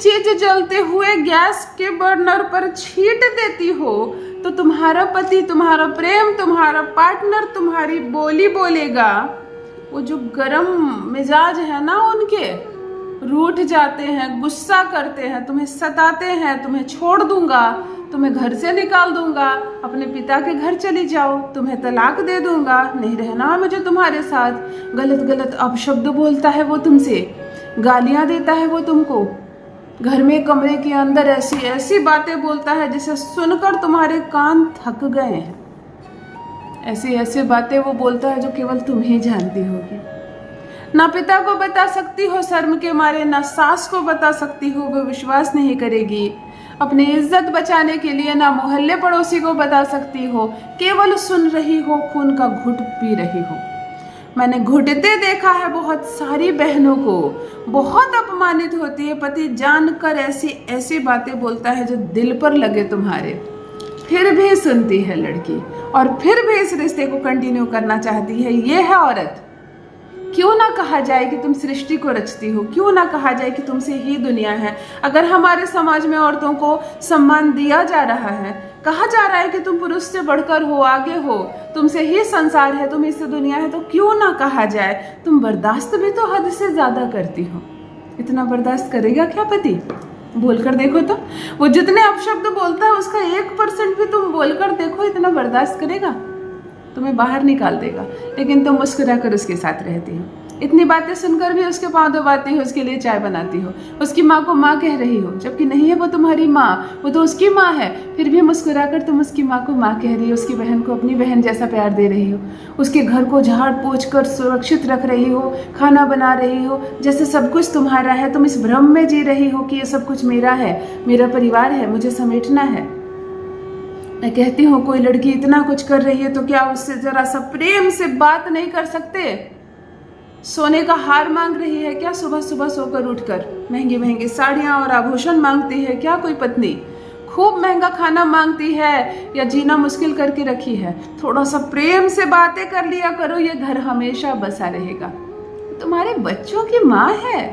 चीज जलते हुए गैस के बर्नर पर छींट देती हो तो तुम्हारा पति, तुम्हारा प्रेम, तुम्हारा पार्टनर तुम्हारी बोली बोलेगा। वो जो गरम मिजाज है ना उनके, रूठ जाते हैं, गुस्सा करते हैं, तुम्हें सताते हैं, तुम्हें छोड़ दूंगा, तुम्हें घर से निकाल दूंगा, अपने पिता के घर चली जाओ, तुम्हें तलाक दे दूंगा, नहीं रहना है मुझे तुम्हारे साथ। गलत गलत अपशब्द बोलता है वो तुमसे, गालियां देता है वो तुमको, घर में कमरे के अंदर ऐसी ऐसी बातें बोलता है जिसे सुनकर तुम्हारे कान थक गए हैं। ऐसी ऐसी बातें वो बोलता है जो केवल तुम ही जानती होगी। ना पिता को बता सकती हो शर्म के मारे, ना सास को बता सकती हो, वो विश्वास नहीं करेगी। अपनी इज्जत बचाने के लिए ना मोहल्ले पड़ोसी को बता सकती हो, केवल सुन रही हो, खून का घुट पी रही हो। मैंने घुटते देखा है बहुत सारी बहनों को, बहुत अपमानित होती है, पति जानकर ऐसी ऐसी बातें बोलता है जो दिल पर लगे तुम्हारे, फिर भी सुनती है लड़की और फिर भी इस रिश्ते को कंटिन्यू करना चाहती है। ये है औरत। क्यों ना कहा जाए कि तुम सृष्टि को रचती हो, क्यों ना कहा जाए कि तुमसे ही दुनिया है। अगर हमारे समाज में औरतों को सम्मान दिया जा रहा है, कहा जा रहा है कि तुम पुरुष से बढ़कर हो, आगे हो, तुमसे ही संसार है, तुम इससे दुनिया है, तो क्यों ना कहा जाए तुम बर्दाश्त भी तो हद से ज्यादा करती हो। इतना बर्दाश्त करेगा क्या पति? बोलकर देखो तो, वो जितने अपशब्द बोलता है उसका 1% भी तुम बोलकर देखो, इतना बर्दाश्त करेगा? तुम्हें बाहर निकाल देगा। लेकिन तुम मुस्कुरा कर उसके साथ रहती हो, इतनी बातें सुनकर भी उसके पाँव दबाती हो, उसके लिए चाय बनाती हो, उसकी माँ को माँ कह रही हो, जबकि नहीं है वो तुम्हारी माँ, वो तो उसकी माँ है। फिर भी मुस्कुरा कर तुम उसकी माँ को माँ कह रही हो, उसकी बहन को अपनी बहन जैसा प्यार दे रही हो, उसके घर को झाड़ पोंछ कर सुरक्षित रख रही हो, खाना बना रही हो, जैसे सब कुछ तुम्हारा है। तुम इस भ्रम में जी रही हो कि ये सब कुछ मेरा है, मेरा परिवार है, मुझे समेटना है। मैं कहती हूँ कोई लड़की इतना कुछ कर रही है तो क्या उससे जरा सा प्रेम से बात नहीं कर सकते? सोने का हार मांग रही है क्या सुबह सुबह सोकर उठकर? महंगी महंगी साड़ियाँ और आभूषण मांगती है क्या कोई पत्नी? खूब महंगा खाना मांगती है या जीना मुश्किल करके रखी है? थोड़ा सा प्रेम से बातें कर लिया करो, ये घर हमेशा बसा रहेगा। तुम्हारे बच्चों की माँ है,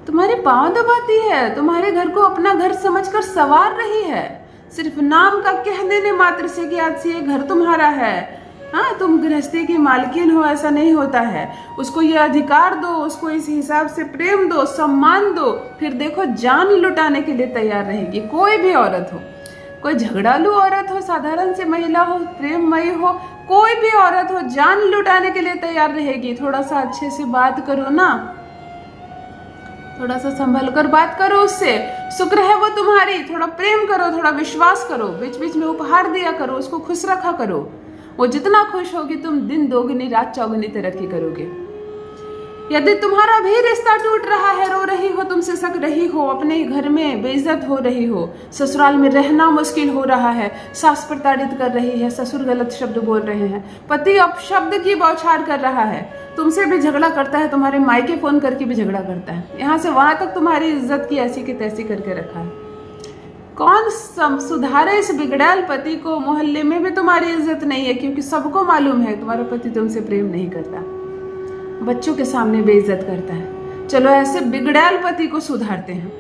तुम्हारे पाँव दबाती है, तुम्हारे घर को अपना घर समझकर संवार रही है। सिर्फ नाम का कह देने मात्र से कि आज से ये घर तुम्हारा है, हाँ तुम गृहस्थी की मालकिन हो, ऐसा नहीं होता है। उसको ये अधिकार दो, उसको इस हिसाब से प्रेम दो, सम्मान दो, फिर देखो जान लुटाने के लिए तैयार रहेगी। कोई भी औरत हो, कोई झगड़ालू औरत हो, साधारण सी महिला हो, प्रेममयी हो, कोई भी औरत हो, जान लुटाने के लिए तैयार रहेगी। थोड़ा सा अच्छे से बात करो ना, थोड़ा सा संभल कर बात करो उससे, शुक्र है वो तुम्हारी। थोड़ा प्रेम करो, थोड़ा विश्वास करो, बीच बीच में उपहार दिया करो, उसको खुश रखा करो। वो जितना खुश होगी तुम दिन दोगुनी रात चौगुनी तरक्की करोगे। यदि तुम्हारा भी रिश्ता टूट रहा है, रो रही हो, तुमसे सक रही हो, अपने घर में बेइज्जत हो रही हो, ससुराल में रहना मुश्किल हो रहा है, सास प्रताड़ित कर रही है, ससुर गलत शब्द बोल रहे हैं, पति अपशब्द की बौछार कर रहा है, तुमसे भी झगड़ा करता है, तुम्हारे मायके फोन करके भी झगड़ा करता है, यहाँ से वहां तक तुम्हारी इज्जत की ऐसी की तैसी करके रखा है। कौन सुधारे इस बिगड़ैल पति को? मोहल्ले में भी तुम्हारी इज्जत नहीं है, क्योंकि सबको मालूम है तुम्हारा पति तुमसे प्रेम नहीं करता, बच्चों के सामने बेइज्जत करता है। चलो ऐसे बिगड़ैल पति को सुधारते हैं।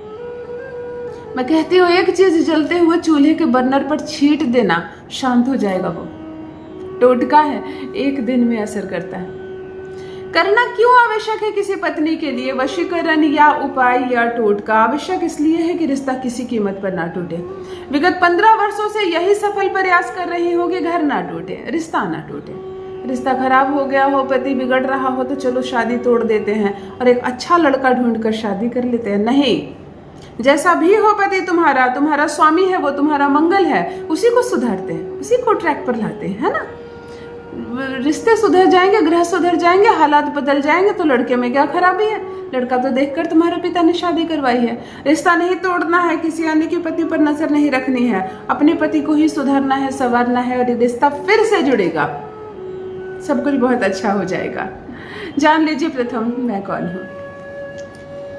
मैं कहती हूँ एक चीज जलते हुए चूल्हे के बर्नर पर छींट देना, शांत हो जाएगा। वो टोटका है, एक दिन में असर करता है। करना क्यों आवश्यक है किसी पत्नी के लिए? वशीकरण या उपाय या टोटका आवश्यक इसलिए है कि रिश्ता किसी कीमत पर ना टूटे। विगत 15 वर्षों से यही सफल प्रयास कर रही हो कि घर ना टूटे, रिश्ता ना टूटे। रिश्ता खराब हो गया हो, पति बिगड़ रहा हो, तो चलो शादी तोड़ देते हैं और एक अच्छा लड़का ढूंढकर शादी कर लेते हैं। नहीं, जैसा भी हो पति तुम्हारा, तुम्हारा स्वामी है, वो तुम्हारा मंगल है, उसी को सुधारते हैं, उसी को ट्रैक पर लाते हैं, है ना। रिश्ते सुधर जाएंगे, ग्रह सुधर जाएंगे, हालात बदल जाएंगे, तो लड़के में क्या खराबी है? लड़का तो देखकर तुम्हारे पिता ने शादी करवाई है। रिश्ता नहीं तोड़ना है, किसी अन्य के पति पर नजर नहीं रखनी है, अपने पति को ही सुधारना है, संवारना है, और ये रिश्ता फिर से जुड़ेगा, सब कुछ बहुत अच्छा हो जाएगा। जान लीजिए प्रथम मैं कौन हूँ।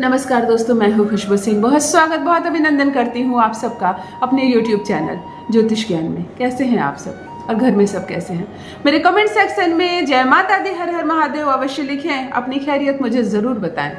नमस्कार दोस्तों, मैं हूँ खुशबू सिंह। बहुत स्वागत, बहुत अभिनंदन करती हूँ आप सबका अपने YouTube चैनल ज्योतिष ज्ञान में। कैसे हैं आप सब और घर में सब कैसे हैं? मेरे कमेंट सेक्शन में जय माता दी, हर हर महादेव अवश्य लिखें, अपनी खैरियत मुझे ज़रूर बताएं।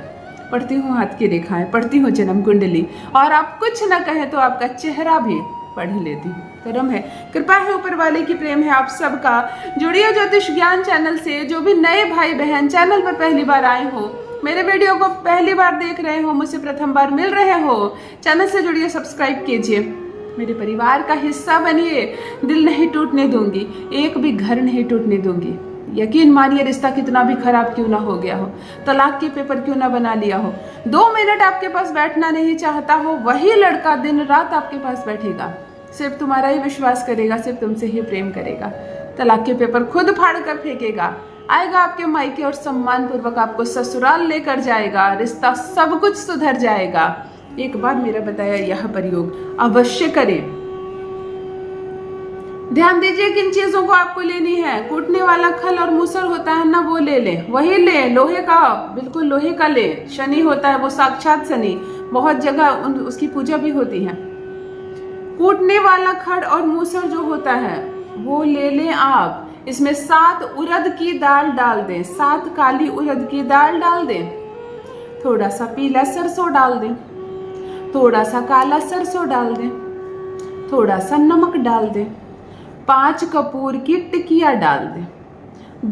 पढ़ती हूँ हाथ की रेखाएं, पढ़ती हूँ जन्म कुंडली, और आप कुछ न कहें तो आपका चेहरा भी पढ़ लेती हूँ। करम है, कृपा है ऊपर वाले की, प्रेम है आप सबका। जुड़िए ज्योतिष ज्ञान चैनल से। जो भी नए भाई बहन चैनल पर पहली बार आए हो, मेरे वीडियो को पहली बार देख रहे हो, मुझसे प्रथम बार मिल रहे हो, चैनल से जुड़िए, सब्सक्राइब कीजिए, मेरे परिवार का हिस्सा बनिए। दिल नहीं टूटने दूंगी, एक भी घर नहीं टूटने दूंगी। यकीन मानिए, रिश्ता कितना भी खराब क्यों ना हो गया हो, तलाक के पेपर क्यों ना बना लिया हो, 2 मिनट आपके पास बैठना नहीं चाहता हो, वही लड़का दिन रात आपके पास बैठेगा, सिर्फ तुम्हारा ही विश्वास करेगा, सिर्फ तुमसे ही प्रेम करेगा, तलाक के पेपर खुद फाड़ कर फेंकेगा, आएगा आपके मायके और सम्मान पूर्वक आपको ससुराल लेकर जाएगा, रिश्ता सब कुछ सुधर जाएगा। एक बार मेरा बताया यह प्रयोग अवश्य करें। ध्यान दीजिए किन चीजों को आपको लेनी है। कूटने वाला खल और मूसर होता है ना, वो ले ले, वही ले, लोहे का, बिल्कुल लोहे का ले। शनि होता है वो साक्षात शनि, बहुत जगह उसकी पूजा भी होती है। कूटने वाला खड़ और मूसर जो होता है वो ले लें आप। इसमें 7 उड़द की दाल डाल दें, 7 काली उड़द की दाल डाल दें, थोड़ा सा पीला सरसों डाल दें, थोड़ा सा काला सरसों डाल दें, थोड़ा सा नमक डाल दें, 5 कपूर की टिकिया डाल दें,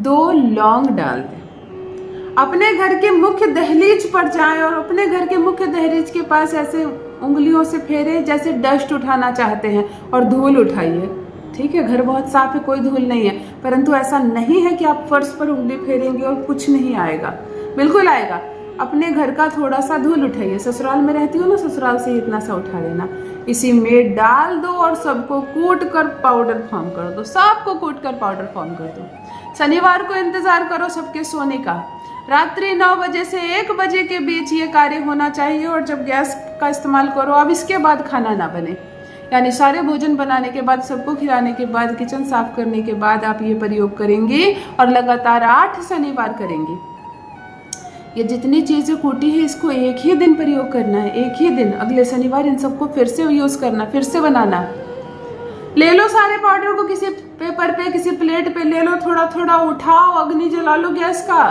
2 लौंग डाल दें। अपने घर के मुख्य दहलीज पर जाएं और अपने घर के मुख्य दहलीज के पास ऐसे उंगलियों से फेरे जैसे डस्ट उठाना चाहते हैं और धूल उठाइए। ठीक है, घर बहुत साफ है, कोई धूल नहीं है, परंतु ऐसा नहीं है कि आप फर्श पर उंगली फेरेंगे और कुछ नहीं आएगा, बिल्कुल आएगा। अपने घर का थोड़ा सा धूल उठाइए। ससुराल में रहती हो ना, ससुराल से इतना सा उठा लेना, इसी में डाल दो और सबको कूट कर पाउडर फॉर्म कर दो, सबको कूट कर पाउडर फॉर्म कर दो। शनिवार को इंतजार करो सबके सोने का। रात्रि 9 बजे से 1 बजे के बीच ये कार्य होना चाहिए। और जब गैस का इस्तेमाल करो, अब इसके बाद खाना ना बने, यानी सारे भोजन बनाने के बाद, सबको खिलाने के बाद, किचन साफ करने के बाद आप ये प्रयोग करेंगे और लगातार 8 शनिवार करेंगे। ये जितनी चीजें कूटी है इसको एक ही दिन प्रयोग करना है, एक ही दिन। अगले शनिवार इन सबको फिर से यूज करना, फिर से बनाना। ले लो सारे पाउडर को किसी पेपर पे, किसी प्लेट पे ले लो, थोड़ा थोड़ा उठाओ, अग्नि जला लो गैस का।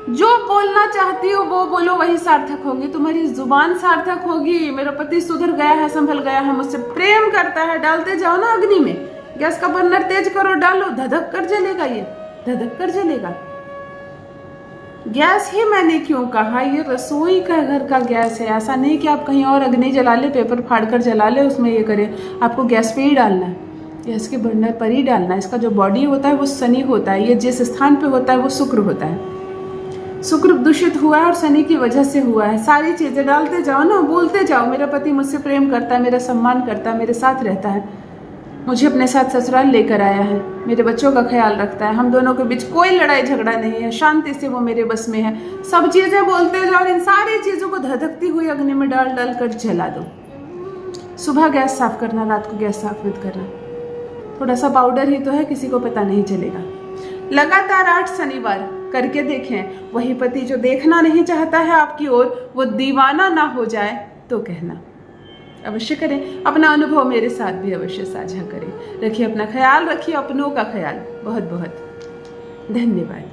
जो बोलना चाहती हो वो बोलो, वही सार्थक होगी, तुम्हारी जुबान सार्थक होगी। मेरा पति सुधर गया है, संभल गया है, मुझसे प्रेम करता है। डालते जाओ ना अग्नि में, गैस का बर्नर तेज करो, डालो, धधक कर जलेगा, ये धधक कर जलेगा। गैस ही मैंने क्यों कहा, ये रसोई का घर का गैस है। ऐसा नहीं कि आप कहीं और अग्नि जला ले, पेपर फाड़ कर जला ले, उसमें ये करें। आपको गैस पे ही डालना है, गैस के बर्नर पर ही डालना है। इसका जो बॉडी होता है वो शनि होता है, ये जिस स्थान पे होता है वो शुक्र होता है। शुक्र दूषित हुआ है और शनि की वजह से हुआ है। सारी चीजें डालते जाओ ना, बोलते जाओ, मेरा पति मुझसे प्रेम करता है, मेरा सम्मान करता है, मेरे साथ रहता है, मुझे अपने साथ ससुराल लेकर आया है, मेरे बच्चों का ख्याल रखता है, हम दोनों के बीच कोई लड़ाई झगड़ा नहीं है, शांति से वो मेरे बस में है। सब चीजें बोलते जाओ और इन सारी चीजों को धधकती हुई अग्नि में डाल डाल कर जला दो। सुबह गैस साफ करना, रात को गैस साफ मत करना। थोड़ा सा पाउडर ही तो है, किसी को पता नहीं चलेगा। लगातार 8 शनिवार करके देखें। वही पति जो देखना नहीं चाहता है आपकी ओर, वो दीवाना ना हो जाए तो कहना। अवश्य करें, अपना अनुभव मेरे साथ भी अवश्य साझा करें। रखिए अपना ख्याल, रखिए अपनों का ख्याल। बहुत बहुत धन्यवाद।